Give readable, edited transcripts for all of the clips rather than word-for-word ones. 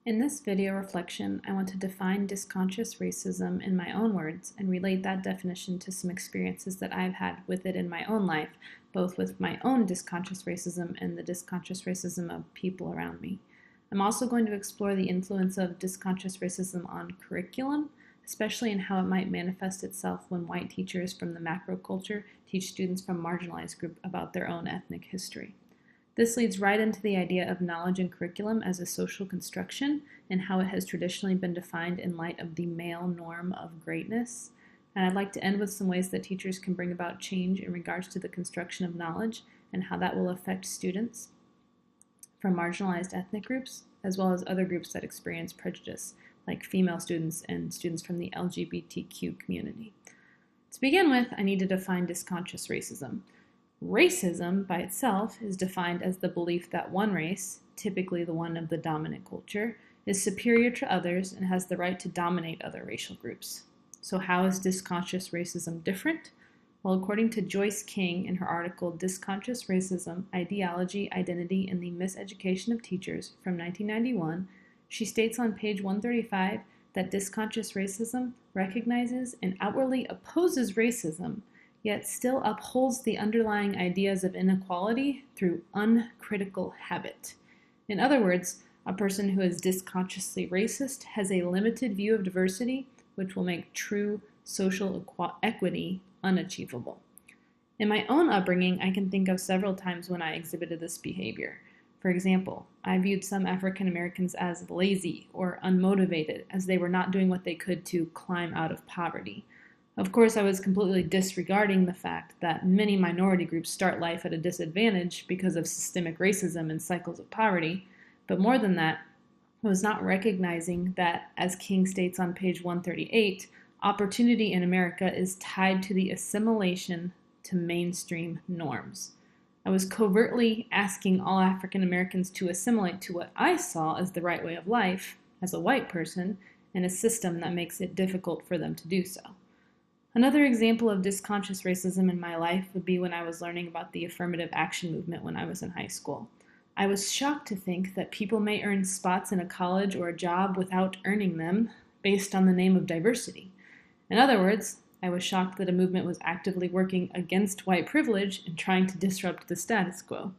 In this video reflection, I want to define disconscious racism in my own words and relate that definition to some experiences that I've had with it in my own life, both with my own disconscious racism and the disconscious racism of people around me. I'm also going to explore the influence of disconscious racism on curriculum, especially in how it might manifest itself when white teachers from the macro culture teach students from marginalized groups about their own ethnic history. This leads right into the idea of knowledge and curriculum as a social construction and how it has traditionally been defined in light of the male norm of greatness. And I'd like to end with some ways that teachers can bring about change in regards to the construction of knowledge and how that will affect students from marginalized ethnic groups, as well as other groups that experience prejudice, like female students and students from the LGBTQ community. To begin with, I need to define disconscious racism. Racism, by itself, is defined as the belief that one race, typically the one of the dominant culture, is superior to others and has the right to dominate other racial groups. So how is disconscious racism different? Well, according to Joyce King in her article Disconscious Racism, Ideology, Identity, and the Miseducation of Teachers from 1991, she states on page 135 that disconscious racism recognizes and outwardly opposes racism, yet still upholds the underlying ideas of inequality through uncritical habit. In other words, a person who is disconsciously racist has a limited view of diversity, which will make true social equity unachievable. In my own upbringing, I can think of several times when I exhibited this behavior. For example, I viewed some African Americans as lazy or unmotivated, as they were not doing what they could to climb out of poverty. Of course, I was completely disregarding the fact that many minority groups start life at a disadvantage because of systemic racism and cycles of poverty, but more than that, I was not recognizing that, as King states on page 138, opportunity in America is tied to the assimilation to mainstream norms. I was covertly asking all African Americans to assimilate to what I saw as the right way of life, as a white person, in a system that makes it difficult for them to do so. Another example of disconscious racism in my life would be when I was learning about the affirmative action movement when I was in high school. I was shocked to think that people may earn spots in a college or a job without earning them based on the name of diversity. In other words, I was shocked that a movement was actively working against white privilege and trying to disrupt the status quo.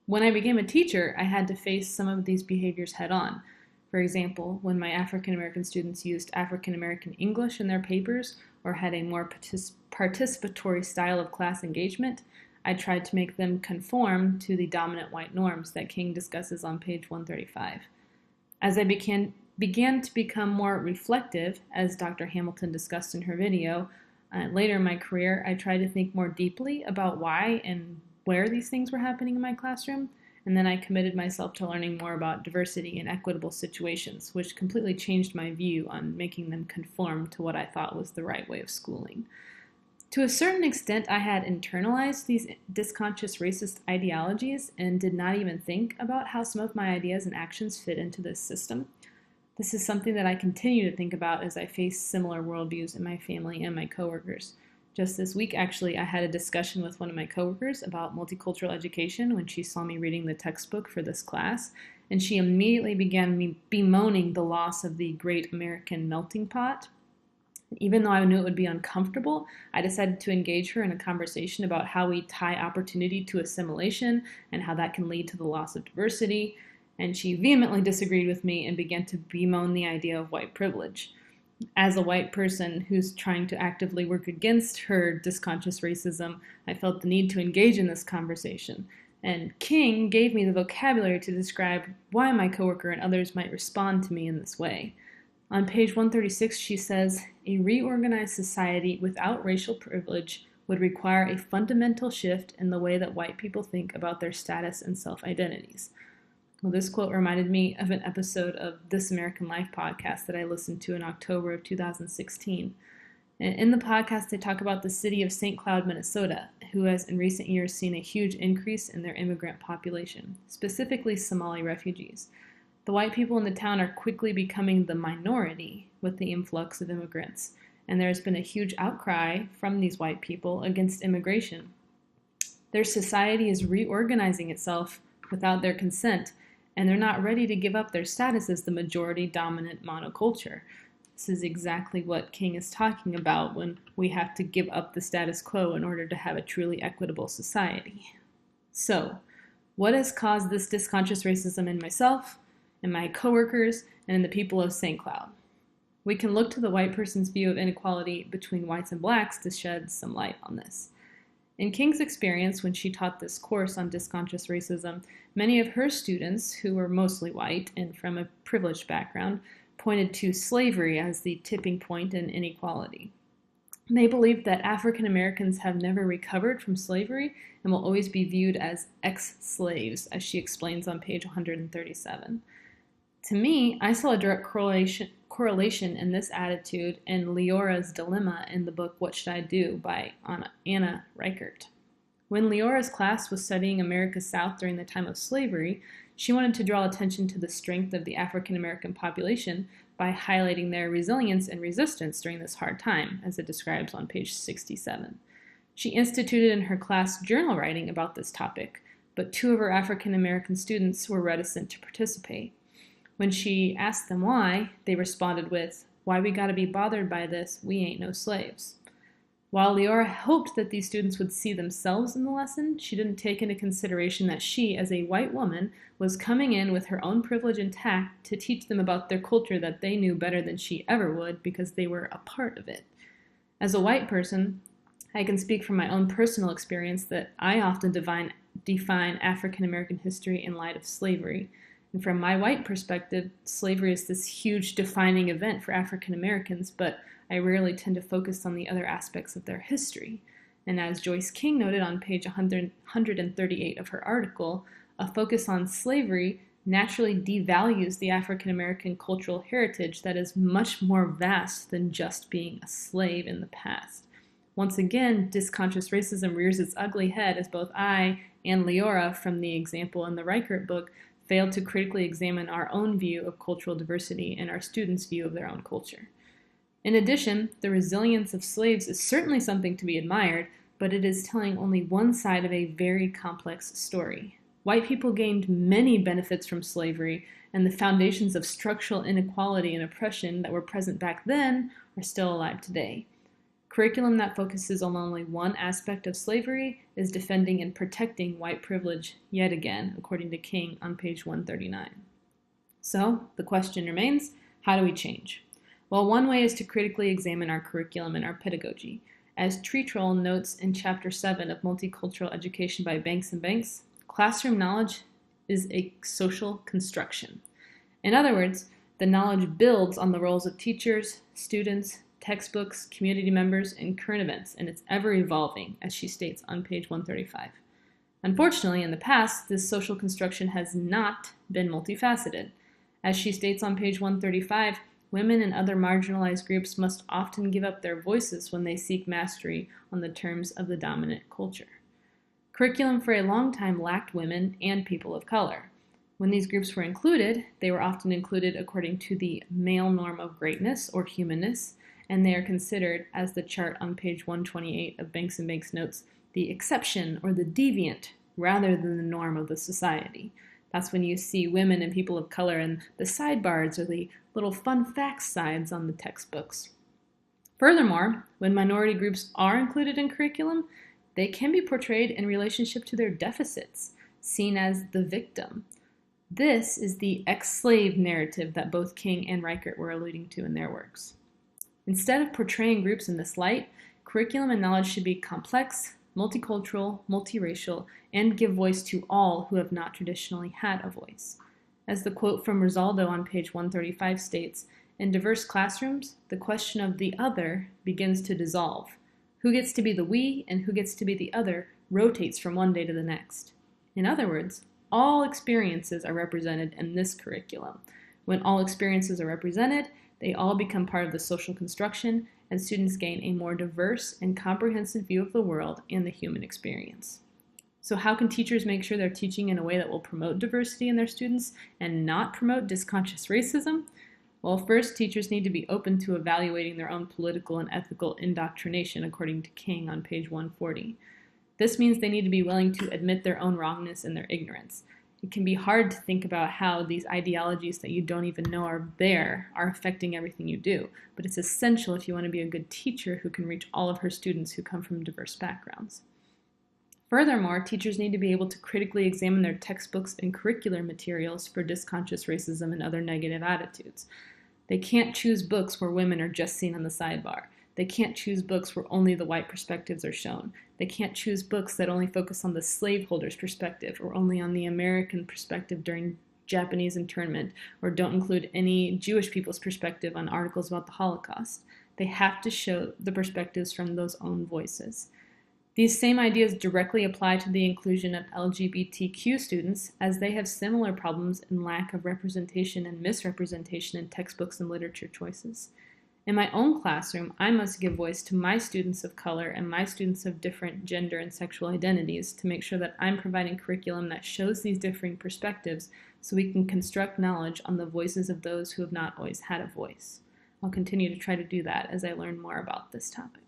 When I became a teacher, I had to face some of these behaviors head on. For example, when my African American students used African American English in their papers or had a more participatory style of class engagement, I tried to make them conform to the dominant white norms that King discusses on page 135. As I began to become more reflective, as Dr. Hamilton discussed in her video, later in my career, I tried to think more deeply about why and where these things were happening in my classroom. And then I committed myself to learning more about diversity in equitable situations, which completely changed my view on making them conform to what I thought was the right way of schooling. To a certain extent, I had internalized these disconscious racist ideologies and did not even think about how some of my ideas and actions fit into this system. This is something that I continue to think about as I face similar worldviews in my family and my coworkers. Just this week, actually, I had a discussion with one of my coworkers about multicultural education when she saw me reading the textbook for this class, and she immediately began bemoaning the loss of the great American melting pot. Even though I knew it would be uncomfortable, I decided to engage her in a conversation about how we tie opportunity to assimilation and how that can lead to the loss of diversity, and she vehemently disagreed with me and began to bemoan the idea of white privilege. As a white person who's trying to actively work against her disconscious racism, I felt the need to engage in this conversation. And King gave me the vocabulary to describe why my coworker and others might respond to me in this way. On page 136, she says, "A reorganized society without racial privilege would require a fundamental shift in the way that white people think about their status and self-identities." Well, this quote reminded me of an episode of This American Life podcast that I listened to in October of 2016. In the podcast, they talk about the city of St. Cloud, Minnesota, who has in recent years seen a huge increase in their immigrant population, specifically Somali refugees. The white people in the town are quickly becoming the minority with the influx of immigrants, and there has been a huge outcry from these white people against immigration. Their society is reorganizing itself without their consent, and they're not ready to give up their status as the majority dominant monoculture. This is exactly what King is talking about when we have to give up the status quo in order to have a truly equitable society. So, what has caused this disconscious racism in myself, in my coworkers, and in the people of St. Cloud? We can look to the white person's view of inequality between whites and blacks to shed some light on this. In King's experience, when she taught this course on disconscious racism, many of her students, who were mostly white and from a privileged background, pointed to slavery as the tipping point in inequality. They believed that African Americans have never recovered from slavery and will always be viewed as ex-slaves, as she explains on page 137. To me, I saw a direct correlation in this attitude and Leora's dilemma in the book What Should I Do by Anna Reichert. When Leora's class was studying America's South during the time of slavery, she wanted to draw attention to the strength of the African American population by highlighting their resilience and resistance during this hard time, as it describes on page 67. She instituted in her class journal writing about this topic, but 2 of her African American students were reticent to participate. When she asked them why, they responded with, "Why we gotta be bothered by this? We ain't no slaves." While Leora hoped that these students would see themselves in the lesson, she didn't take into consideration that she, as a white woman, was coming in with her own privilege intact to teach them about their culture that they knew better than she ever would because they were a part of it. As a white person, I can speak from my own personal experience that I often define African American history in light of slavery. And from my white perspective, slavery is this huge defining event for African Americans, but I rarely tend to focus on the other aspects of their history. And as Joyce King noted on page 138 of her article, a focus on slavery naturally devalues the African American cultural heritage that is much more vast than just being a slave in the past. Once again, disconscious racism rears its ugly head as both I and Leora, from the example in the Reichert book, failed to critically examine our own view of cultural diversity and our students' view of their own culture. In addition, the resilience of slaves is certainly something to be admired, but it is telling only one side of a very complex story. White people gained many benefits from slavery, and the foundations of structural inequality and oppression that were present back then are still alive today. Curriculum that focuses on only one aspect of slavery is defending and protecting white privilege yet again, according to King on page 139. So, the question remains, how do we change? Well, one way is to critically examine our curriculum and our pedagogy. As Treatroll notes in Chapter 7 of Multicultural Education by Banks and Banks, classroom knowledge is a social construction. In other words, the knowledge builds on the roles of teachers, students, textbooks, community members, and current events, and it's ever evolving, as she states on page 135. Unfortunately, in the past, this social construction has not been multifaceted. As she states on page 135, women and other marginalized groups must often give up their voices when they seek mastery on the terms of the dominant culture. Curriculum for a long time lacked women and people of color. When these groups were included, they were often included according to the male norm of greatness or humanness, and they are considered, as the chart on page 128 of Banks and Banks notes, the exception or the deviant rather than the norm of the society. That's when you see women and people of color in the sidebars or the little fun facts sides on the textbooks. Furthermore, when minority groups are included in curriculum, they can be portrayed in relationship to their deficits, seen as the victim. This is the ex-slave narrative that both King and Reichert were alluding to in their works. Instead of portraying groups in this light, curriculum and knowledge should be complex, multicultural, multiracial, and give voice to all who have not traditionally had a voice. As the quote from Rosaldo on page 135 states, in diverse classrooms, the question of the other begins to dissolve. Who gets to be the we and who gets to be the other rotates from one day to the next. In other words, all experiences are represented in this curriculum. When all experiences are represented, they all become part of the social construction, and students gain a more diverse and comprehensive view of the world and the human experience. So how can teachers make sure they're teaching in a way that will promote diversity in their students and not promote disconscious racism? Well, first, teachers need to be open to evaluating their own political and ethical indoctrination, according to King on page 140. This means they need to be willing to admit their own wrongness and their ignorance. It can be hard to think about how these ideologies that you don't even know are there are affecting everything you do, but it's essential if you want to be a good teacher who can reach all of her students who come from diverse backgrounds. Furthermore, teachers need to be able to critically examine their textbooks and curricular materials for disconscious racism and other negative attitudes. They can't choose books where women are just seen on the sidebar. They can't choose books where only the white perspectives are shown. They can't choose books that only focus on the slaveholder's perspective or only on the American perspective during Japanese internment, or don't include any Jewish people's perspective on articles about the Holocaust. They have to show the perspectives from those own voices. These same ideas directly apply to the inclusion of LGBTQ students, as they have similar problems in lack of representation and misrepresentation in textbooks and literature choices. In my own classroom, I must give voice to my students of color and my students of different gender and sexual identities to make sure that I'm providing curriculum that shows these differing perspectives so we can construct knowledge on the voices of those who have not always had a voice. I'll continue to try to do that as I learn more about this topic.